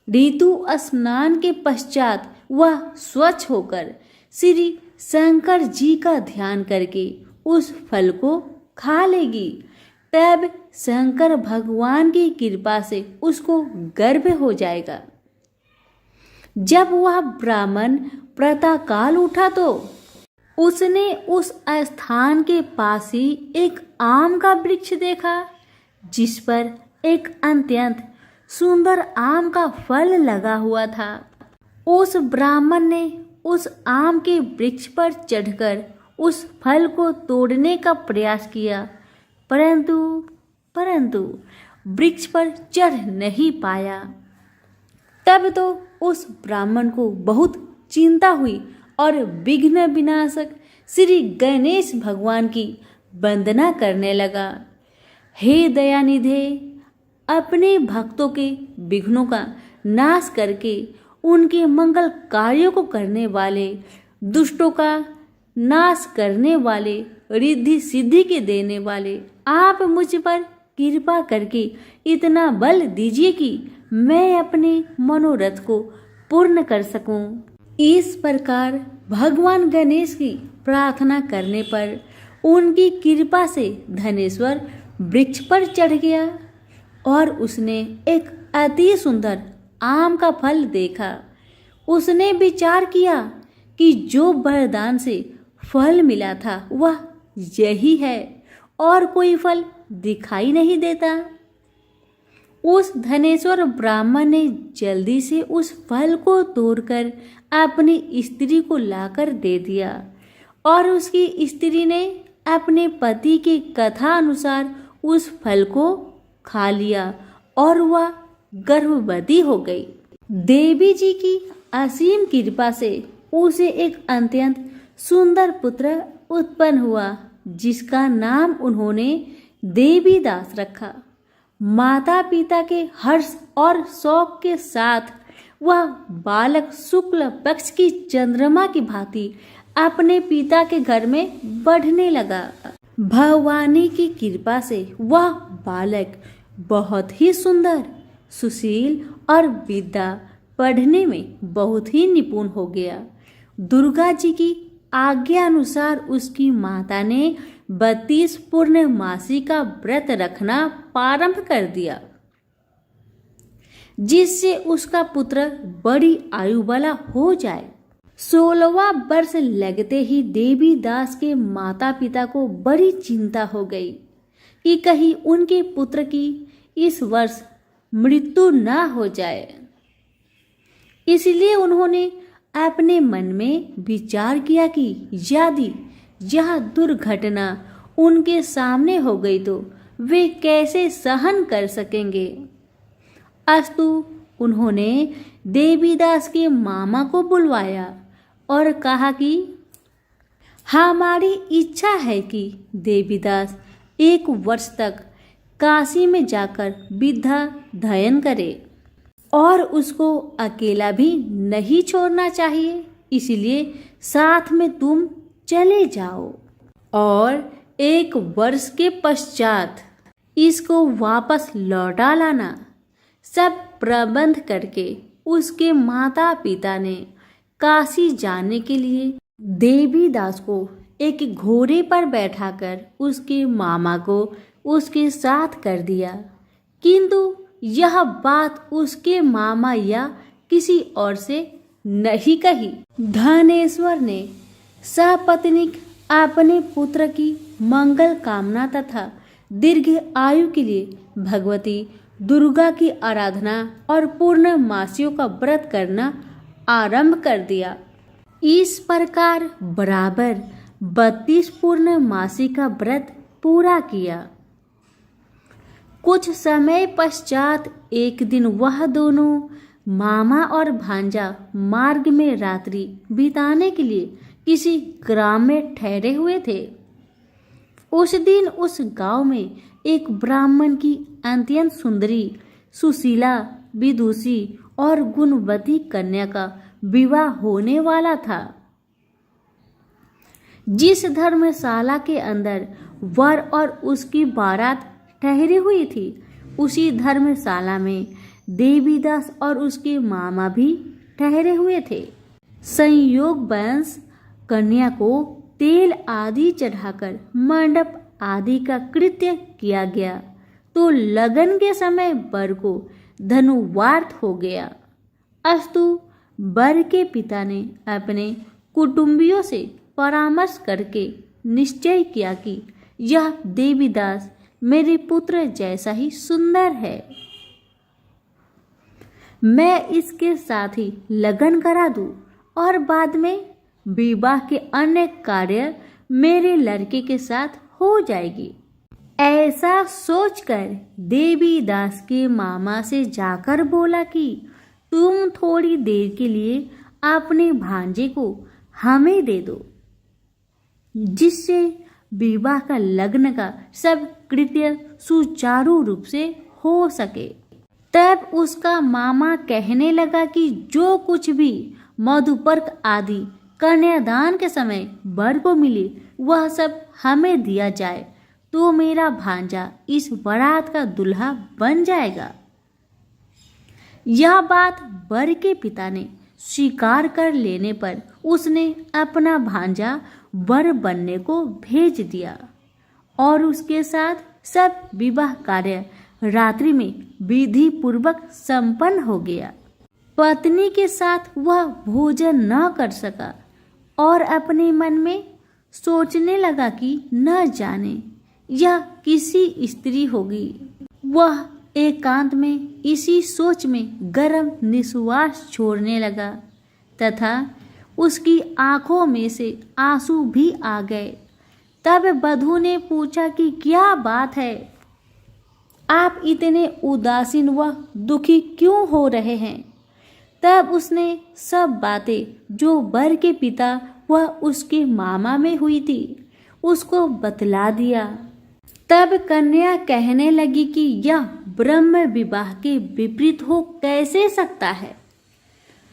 ऋतु स्नान के पश्चात वह स्वच्छ होकर श्री शंकर जी का ध्यान करके उस फल को खा लेगी। तब शंकर भगवान की कृपा से उसको गर्भ हो जाएगा। जब वह ब्राह्मण प्रातःकाल उठा तो उसने उस स्थान के पास ही एक आम का वृक्ष देखा, जिस पर एक अत्यंत सुंदर आम का फल लगा हुआ था। उस ब्राह्मण ने उस आम के वृक्ष पर चढ़कर उस फल को तोड़ने का प्रयास किया, परंतु वृक्ष पर चढ़ नहीं पाया। तब तो उस ब्राह्मण को बहुत चिंता हुई और विघ्न विनाशक श्री गणेश भगवान की वंदना करने लगा। हे दयानिधे, अपने भक्तों के विघ्नों का नाश करके उनके मंगल कार्यों को करने वाले, दुष्टों का नाश करने वाले, रिद्धि सिद्धि के देने वाले, आप मुझ पर कृपा करके इतना बल दीजिए कि मैं अपने मनोरथ को पूर्ण कर सकूं। इस प्रकार भगवान गणेश की प्रार्थना करने पर उनकी कृपा से धनेश्वर वृक्ष पर चढ़ गया और उसने एक अति सुंदर आम का फल देखा। उसने विचार किया कि जो वरदान से फल मिला था वह यही है और कोई फल दिखाई नहीं देता। उस धनेश्वर ब्राह्मण ने जल्दी से उस फल को तोड़कर अपनी स्त्री को लाकर दे दिया और उसकी स्त्री ने अपने पति की कथा अनुसार उस फल को खा लिया और वह गर्भवती हो गई। देवी जी की असीम कृपा से उसे एक अत्यंत सुंदर पुत्र उत्पन्न हुआ, जिसका नाम उन्होंने देवीदास रखा। माता पिता के हर्ष और शौक के साथ वह बालक शुक्ल पक्ष की चंद्रमा की भांति अपने पिता के घर में बढ़ने लगा। भवानी की कृपा से वह बालक बहुत ही सुंदर, सुशील और विद्या पढ़ने में बहुत ही निपुण हो गया। दुर्गा जी की आज्ञा अनुसार उसकी माता ने 32 पूर्णमासी का व्रत रखना प्रारंभ कर दिया, जिससे उसका पुत्र बड़ी आयु वाला हो जाए। 16वां वर्ष लगते ही देवीदास के माता पिता को बड़ी चिंता हो गई कि कहीं उनके पुत्र की इस वर्ष मृत्यु न हो जाए। इसलिए उन्होंने अपने मन में विचार किया कि यदि यह दुर्घटना उनके सामने हो गई तो वे कैसे सहन कर सकेंगे। अस्तु उन्होंने देवीदास के मामा को बुलवाया और कहा कि हमारी इच्छा है कि देवीदास 1 वर्ष तक काशी में जाकर विद्या अध्ययन करे और उसको अकेला भी नहीं छोड़ना चाहिए, इसलिए साथ में तुम चले जाओ और 1 वर्ष के पश्चात इसको वापस लौटा लाना। सब प्रबंध करके उसके माता पिता ने काशी जाने के लिए देवीदास को एक घोड़े पर बैठाकर उसके मामा को उसके साथ कर दिया, किंतु यह बात उसके मामा या किसी और से नहीं कही। धनेश्वर ने सपत्नीक अपने पुत्र की मंगल कामना तथा दीर्घ आयु के लिए भगवती दुर्गा की आराधना और पूर्णमासियों का व्रत करना आरंभ कर दिया। इस प्रकार बराबर 32 पूर्णमासी का व्रत पूरा किया। कुछ समय पश्चात एक दिन वह दोनों मामा और भांजा मार्ग में रात्रि बिताने के लिए किसी ग्राम में ठहरे हुए थे। उस दिन उस गांव में एक ब्राह्मण की अत्यंत सुंदरी, सुशीला, विदुषी और गुणवती कन्या का विवाह होने वाला था। जिस धर्मशाला के अंदर वर और उसकी बारात ठहरी हुई थी, उसी धर्मशाला में देवीदास और उसके मामा भी ठहरे हुए थे। संयोगवश कन्या को तेल आदि चढ़ाकर मंडप आदि का कृत्य किया गया तो लगन के समय वर को धनुवार्थ हो गया। अस्तु वर के पिता ने अपने कुटुंबियों से परामर्श करके निश्चय किया कि यह देवीदास मेरे पुत्र जैसा ही सुंदर है, मैं इसके साथ ही लगन करा दूं और बाद में विवाह के अन्य कार्य मेरे लड़के के साथ हो जाएगी। ऐसा सोचकर देवीदास के मामा से जाकर बोला कि तुम थोड़ी देर के लिए अपने भांजे को हमें दे दो, जिससे विवाह का लग्न का सब कृत्य सुचारू रूप से हो सके। तब उसका मामा कहने लगा कि जो कुछ भी मधुपर्क आदि कन्यादान के समय वर को मिले वह सब हमें दिया जाए तो मेरा भांजा इस बारात का दूल्हा बन जाएगा। यह बात वर के पिता ने स्वीकार कर लेने पर उसने अपना भांजा वर बनने को भेज दिया और उसके साथ सब विवाह कार्य रात्रि में विधि पूर्वक संपन्न हो गया। पत्नी के साथ वह भोजन न कर सका और अपने मन में सोचने लगा कि न जाने यह किसी स्त्री होगी। वह एकांत में इसी सोच में गरम निश्वास छोड़ने लगा तथा उसकी आंखों में से आंसू भी आ गए। तब वधू ने पूछा कि क्या बात है, आप इतने उदासीन व दुखी क्यों हो रहे हैं? तब उसने सब बातें जो वर के पिता व उसके मामा में हुई थी उसको बतला दिया। तब कन्या कहने लगी कि यह ब्रह्म विवाह के विपरीत हो कैसे सकता है?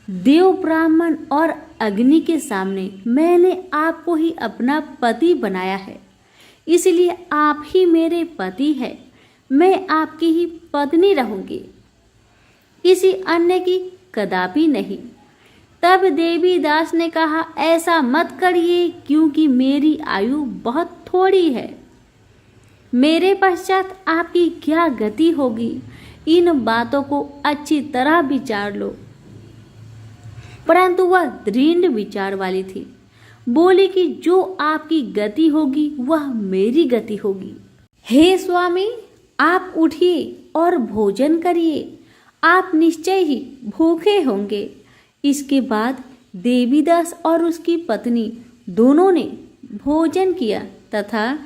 देव ब्राह्मण और अग्नि के सामने मैंने आपको ही अपना पति बनाया है, इसलिए आप ही मेरे पति हैं। मैं आपकी ही पत्नी रहूंगी, किसी अन्य की कदापि नहीं। तब देवीदास ने कहा, ऐसा मत करिए क्योंकि मेरी आयु बहुत थोड़ी है। मेरे पश्चात आपकी क्या गति होगी, इन बातों को अच्छी तरह विचार लो। परंतु वह दृढ़ विचार वाली थी, बोली कि जो आपकी गति होगी वह मेरी गति होगी। हे स्वामी, आप उठिए और भोजन करिए, आप निश्चय ही भूखे होंगे। इसके बाद देवीदास और उसकी पत्नी दोनों ने भोजन किया तथा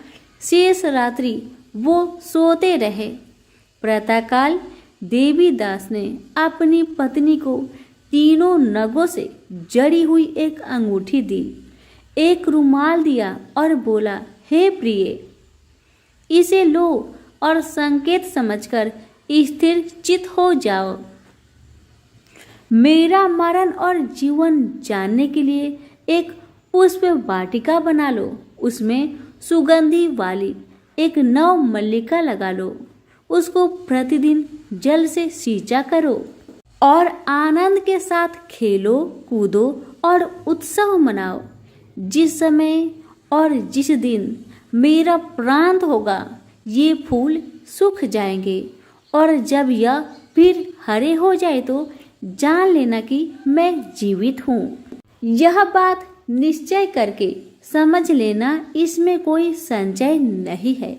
शेष रात्रि वो सोते रहे। प्रातःकाल देवीदास ने अपनी पत्नी को तीनों नगों से जड़ी हुई एक अंगूठी दी, एक रुमाल दिया और बोला, हे प्रिय, इसे लो और संकेत समझकर स्थिर चित हो जाओ। मेरा मरण और जीवन जानने के लिए एक पुष्प वाटिका बना लो, उसमें सुगंधी वाली एक नव मल्लिका लगा लो, उसको प्रतिदिन जल से सींचा करो और आनंद के साथ खेलो कूदो और उत्सव मनाओ। जिस समय और जिस दिन मेरा प्रांत होगा ये फूल सूख जाएंगे और जब यह फिर हरे हो जाए तो जान लेना कि मैं जीवित हूँ। यह बात निश्चय करके समझ लेना, इसमें कोई संशय नहीं है।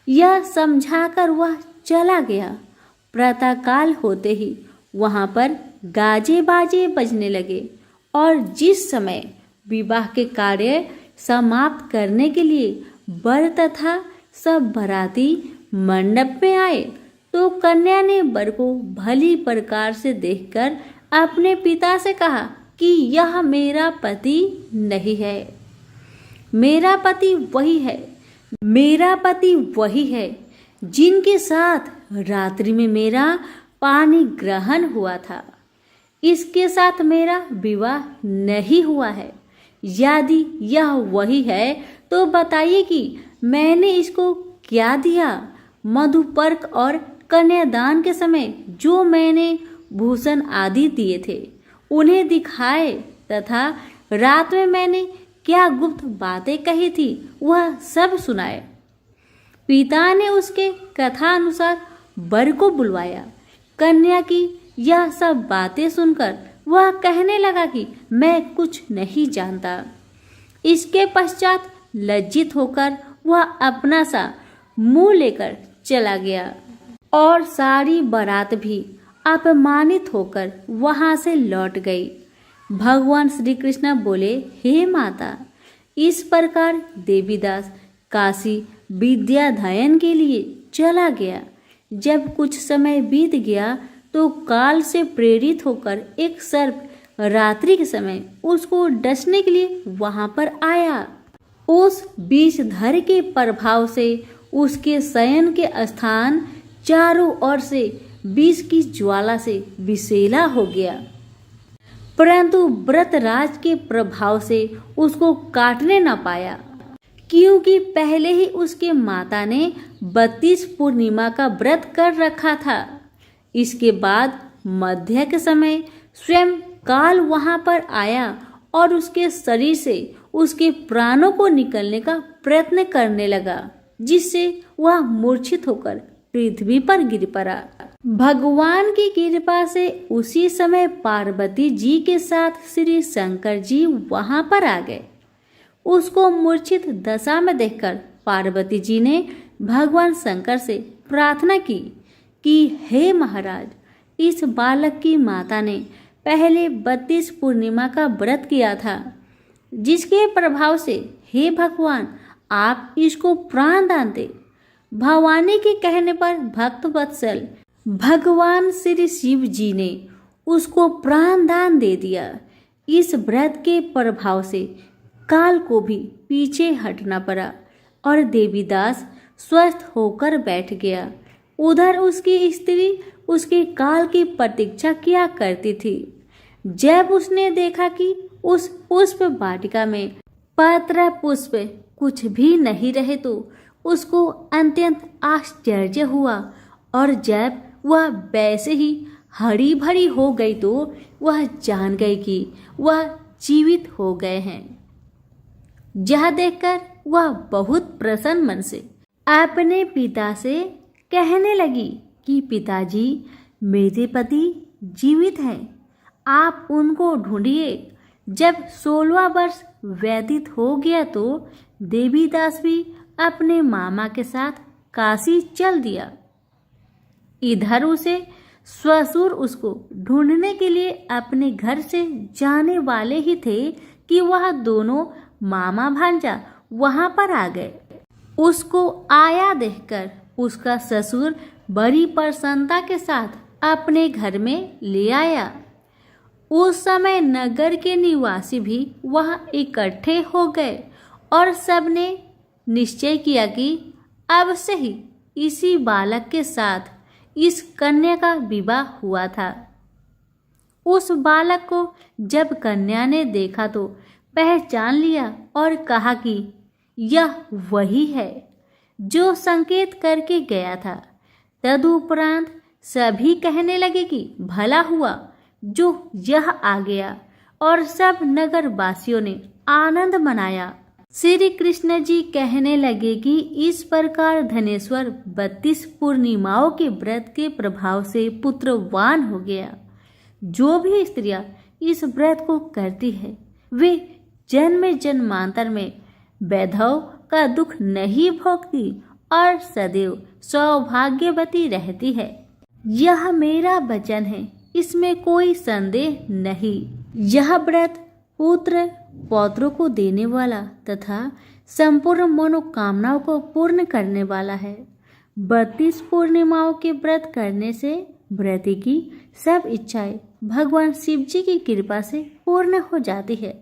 यह समझाकर वह चला गया। प्रातःकाल होते ही वहां पर गाजे बाजे बजने लगे और जिस समय विवाह के कार्य समाप्त करने के लिए वर तथा सब बाराती मंडप में आए तो कन्या ने वर को भली प्रकार से देखकर अपने पिता से कहा कि यह मेरा पति नहीं है, मेरा पति वही है जिनके साथ रात्रि में मेरा पानी ग्रहण हुआ था। इसके साथ मेरा विवाह नहीं हुआ है। यदि यह वही है तो बताइए कि मैंने इसको क्या दिया? मधुपर्क और कन्यादान के समय जो मैंने भूषण आदि दिए थे उन्हें दिखाए तथा रात में मैंने क्या गुप्त बातें कही थी वह सब सुनाए। पिता ने उसके कथा अनुसार वर को बुलवाया। कन्या की यह सब बातें सुनकर वह कहने लगा कि मैं कुछ नहीं जानता। इसके पश्चात लज्जित होकर वह अपना सा मुंह लेकर चला गया और सारी बारात भी अपमानित होकर वहां से लौट गई। भगवान श्री कृष्ण बोले, हे माता, इस प्रकार देवीदास काशी विद्याध्ययन के लिए चला गया। जब कुछ समय बीत गया तो काल से प्रेरित होकर एक सर्प रात्रि के समय उसको डसने के लिए वहां पर आया। उस विषधर के प्रभाव से उसके शयन के स्थान चारों ओर से विष की ज्वाला से विषैला हो गया, परंतु व्रतराज के प्रभाव से उसको काटने न पाया, क्योंकि पहले ही उसके माता ने 32 पूर्णिमा का व्रत कर रखा था। इसके बाद मध्य के समय स्वयं काल वहां पर आया और उसके शरीर से उसके प्राणों को निकलने का प्रयत्न करने लगा, जिससे वह मूर्छित होकर पृथ्वी पर गिर पड़ा। भगवान की कृपा से उसी समय पार्वती जी के साथ श्री शंकर जी वहां पर आ गए। उसको मूर्छित दशा में देखकर पार्वती जी ने भगवान शंकर से प्रार्थना की कि हे महाराज, इस बालक की माता ने पहले 32 पूर्णिमा का व्रत किया था, जिसके प्रभाव से हे भगवान आप इसको प्राण दान दे। भवानी के कहने पर भक्त वत्सल भगवान श्री शिव जी ने उसको प्राण दान दे दिया। इस व्रत के प्रभाव से काल को भी पीछे हटना पड़ा और देवीदास स्वस्थ होकर बैठ गया। उधर उसकी स्त्री उसके काल की प्रतीक्षा किया करती थी। जब उसने देखा कि उस पुष्प वाटिका में पत्र पुष्प कुछ भी नहीं रहे तो उसको अत्यंत आश्चर्य हुआ, और जब वह वैसे ही हरी भरी हो गई तो वह जान गई कि वह जीवित हो गए हैं। यह देखकर वह बहुत प्रसन्न मन से अपने पिता से कहने लगी कि पिताजी, मेरे पति जीवित हैं, आप उनको ढूंढिए। जब 16वां वर्ष व्यतीत हो गया तो देवीदास भी अपने मामा के साथ काशी चल दिया। इधर उसे ससुर उसको ढूंढने के लिए अपने घर से जाने वाले ही थे कि वह दोनों मामा भांजा वहां पर आ गए। उसको आया देखकर उसका ससुर बड़ी प्रसन्नता के साथ अपने घर में ले आया। उस समय नगर के निवासी भी वहां इकट्ठे हो गए और सबने निश्चय किया कि अब से ही इसी बालक के साथ इस कन्या का विवाह हुआ था। उस बालक को जब कन्या ने देखा तो पहचान लिया और कहा कि यह वही है जो संकेत करके गया था। तदुपरांत सभी कहने लगे कि भला हुआ जो यह आ गया, और सब नगर वासियों ने आनंद मनाया। श्री कृष्ण जी कहने लगे कि इस प्रकार धनेश्वर 32 पूर्णिमाओं के व्रत के प्रभाव से पुत्रवान हो गया। जो भी स्त्रियां इस व्रत को करती है वे जन्म जन्मांतर में वैधव का दुख नहीं भोगती और सदैव सौभाग्यवती रहती है। यह मेरा वचन है, इसमें कोई संदेह नहीं। यह व्रत पुत्र पौत्रों को देने वाला तथा संपूर्ण मनोकामनाओं को पूर्ण करने वाला है। 32 पूर्णिमाओं के व्रत करने से व्रती की सब इच्छाएं भगवान शिव जी की कृपा से पूर्ण हो जाती है।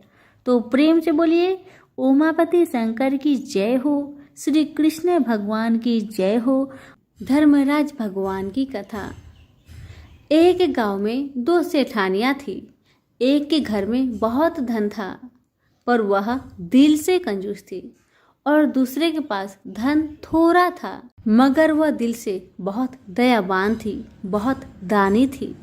तो प्रेम से बोलिए उमापति शंकर की जय हो, श्री कृष्ण भगवान की जय हो। धर्मराज भगवान की कथा। एक गांव में 2 सेठानियां थी। एक के घर में बहुत धन था पर वह दिल से कंजूस थी और दूसरे के पास धन थोड़ा था, मगर वह दिल से बहुत दयावान थी, बहुत दानी थी।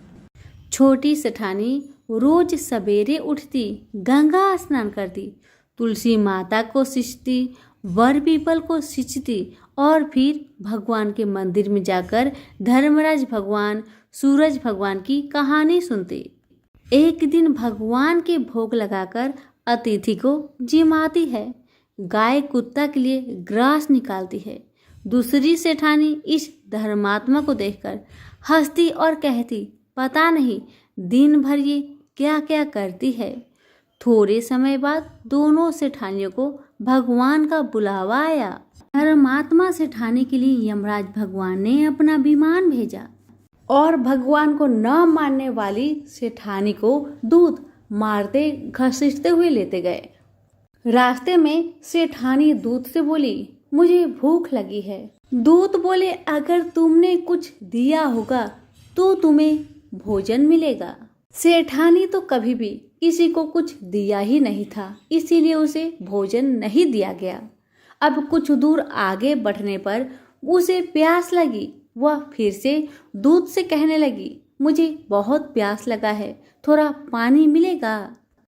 छोटी सेठानी रोज सवेरे उठती, गंगा स्नान करती, तुलसी माता को सींचती, वर पीपल को सींचती और फिर भगवान के मंदिर में जाकर धर्मराज भगवान, सूरज भगवान की कहानी सुनती। एक दिन भगवान के भोग लगाकर अतिथि को जिमाती है, गाय कुत्ता के लिए ग्रास निकालती है। दूसरी सेठानी इस धर्मात्मा को देखकर हंसती और कहती, पता नहीं दिन भर ये क्या क्या करती है। थोड़े समय बाद दोनों सेठानियों को भगवान का बुलावा आया। धर्मात्मा सेठानी के लिए यमराज भगवान ने अपना विमान भेजा और भगवान को न मानने वाली सेठानी को दूध मारते घसीटते हुए लेते गए। रास्ते में सेठानी दूत से बोली, मुझे भूख लगी है। दूत बोले, अगर तुमने कुछ दिया होगा तो तुम्हें भोजन मिलेगा। सेठानी तो कभी भी किसी को कुछ दिया ही नहीं था, इसीलिए उसे भोजन नहीं दिया गया। अब कुछ दूर आगे बढ़ने पर उसे प्यास लगी। वह फिर से दूत से कहने लगी, मुझे बहुत प्यास लगा है, थोड़ा पानी मिलेगा।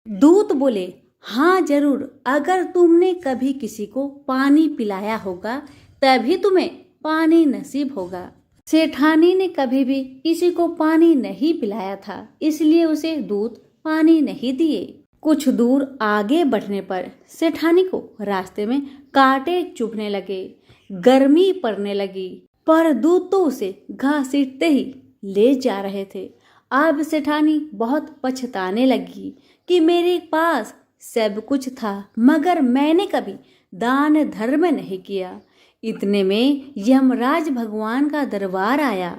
दूत बोले, हाँ जरूर, अगर तुमने कभी किसी को पानी पिलाया होगा तभी तुम्हें पानी नसीब होगा। सेठानी ने कभी भी किसी को पानी नहीं पिलाया था, इसलिए उसे दूत पानी नहीं दिए। कुछ दूर आगे बढ़ने पर सेठानी को रास्ते में कांटे चुभने लगे, गर्मी पड़ने लगी, पर दूत तो उसे घसीटते ही ले जा रहे थे। अब सेठानी बहुत पछताने लगी कि मेरे पास सब कुछ था, मगर मैंने कभी दान धर्म नहीं किया। इतने में यमराज भगवान का दरबार आया।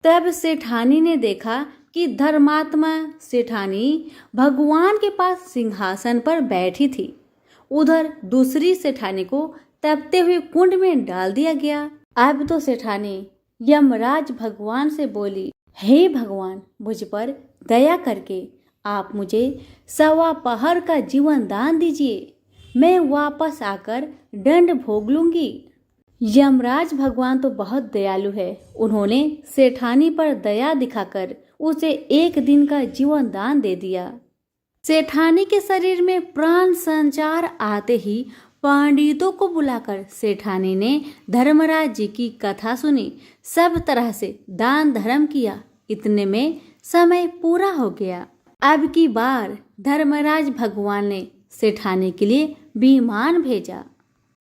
तब सेठानी ने देखा कि धर्मात्मा सेठानी भगवान के पास सिंहासन पर बैठी थी। उधर दूसरी सेठानी को तपते हुए कुंड में डाल दिया गया। अब तो सेठानी यमराज भगवान से बोली, हे भगवान, मुझ पर दया करके आप मुझे 1.25 पहर का जीवन दान दीजिए, मैं वापस आकर दंड भोग लूंगी। यमराज भगवान तो बहुत दयालु है। उन्होंने सेठानी पर दया दिखाकर उसे 1 दिन का जीवन दान दे दिया। सेठानी के शरीर में प्राण संचार आते ही पंडितों को बुलाकर सेठानी ने धर्मराज जी की कथा सुनी, सब तरह से दान धर्म किया। इतने में समय पूरा हो गया। अब की बार धर्मराज भगवान ने सेठानी के लिए विमान भेजा।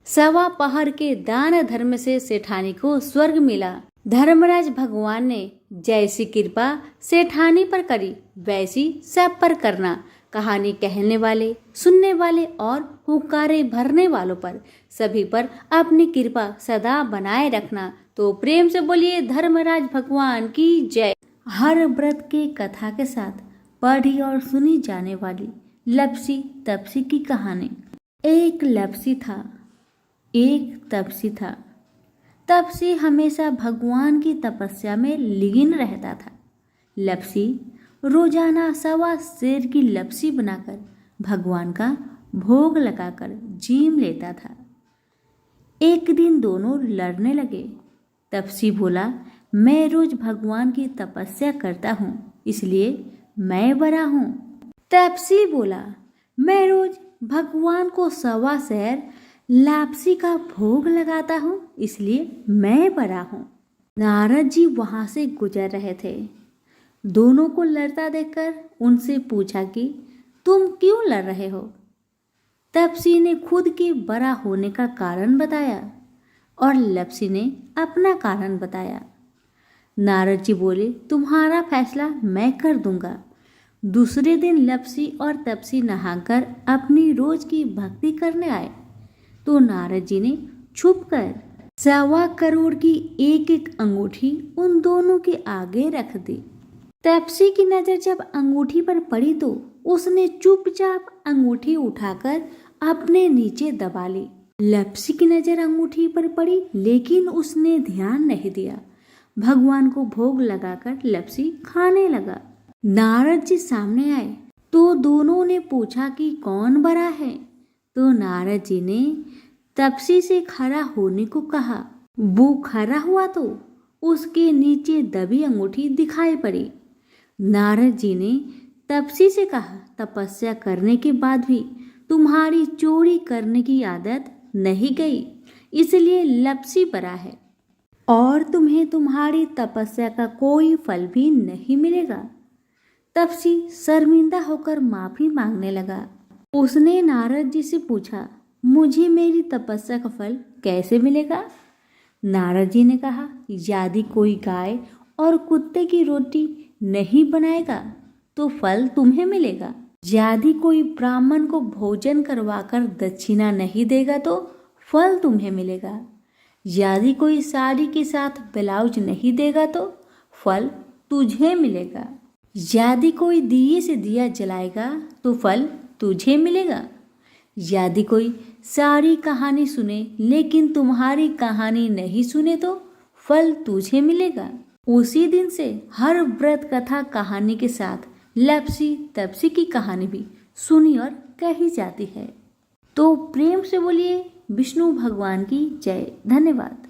1.25 पहर के दान धर्म से सेठानी को स्वर्ग मिला। धर्मराज भगवान ने जैसी कृपा सेठानी पर करी वैसी सब पर करना। कहानी कहने वाले, सुनने वाले और हुक्कारे भरने वालों पर, सभी पर अपनी कृपा सदा बनाए रखना। तो प्रेम से बोलिए धर्मराज भगवान की जय। हर व्रत के कथा के साथ पढ़ी और सुनी जाने वाली लपसी तपसी की कहानी। एक लपसी था, एक तपसी था। तपसी हमेशा भगवान की तपस्या में लीन रहता था। लपसी रोजाना 1.25 सेर की लपसी बनाकर भगवान का भोग लगाकर जीम लेता था। एक दिन दोनों लड़ने लगे। तपसी बोला, मैं रोज भगवान की तपस्या करता हूँ, इसलिए मैं बड़ा हूँ। तपसी बोला, मैं रोज भगवान को 1.25 सेर लापसी का भोग लगाता हूँ, इसलिए मैं बड़ा हूँ। नारद जी वहां से गुजर रहे थे। दोनों को लड़ता देखकर उनसे पूछा कि तुम क्यों लड़ रहे हो। तपसी ने खुद के बड़ा होने का कारण बताया और लपसी ने अपना कारण बताया। नारद जी बोले, तुम्हारा फैसला मैं कर दूंगा। दूसरे दिन लपसी और तपसी नहाकर अपनी रोज की भक्ति करने आए तो नारद जी ने छुपकर 1.25 करोड़ की एक अंगूठी उन दोनों के आगे रख दी। तपसी की नजर जब अंगूठी पर पड़ी तो उसने चुपचाप अंगूठी उठाकर अपने नीचे दबा ली। लपसी की नजर अंगूठी पर पड़ी लेकिन उसने ध्यान नहीं दिया। भगवान को भोग लगाकर लपसी खाने लगा। नारद जी सामने आए तो दोनों ने पूछा कि कौन बड़ा है। तो नारद जी ने तपसी से खड़ा होने को कहा। वो खड़ा हुआ तो उसके नीचे दबी अंगूठी दिखाई पड़ी। नारद जी ने तपसी से कहा, तपस्या करने के बाद भी तुम्हारी चोरी करने की आदत नहीं गई, इसलिए लपसी पड़ा है और तुम्हें तुम्हारी तपस्या का कोई फल भी नहीं मिलेगा। तपसी शर्मिंदा होकर माफी मांगने लगा। उसने नारद जी से पूछा, मुझे मेरी तपस्या का फल कैसे मिलेगा? नारद जी ने कहा, यदि कोई गाय और कुत्ते की रोटी नहीं बनाएगा तो फल तुम्हें मिलेगा। यदि कोई ब्राह्मण को भोजन करवाकर दक्षिणा नहीं देगा तो फल तुम्हें मिलेगा। यदि कोई साड़ी के साथ ब्लाउज नहीं देगा तो फल तुझे मिलेगा। यदि कोई दिए से दिया जलाएगा तो फल तुझे मिलेगा। यदि कोई सारी कहानी सुने लेकिन तुम्हारी कहानी नहीं सुने तो फल तुझे मिलेगा। उसी दिन से हर व्रत कथा कहानी के साथ लपसी तपसी की कहानी भी सुनी और कही जाती है। तो प्रेम से बोलिए विष्णु भगवान की जय। धन्यवाद।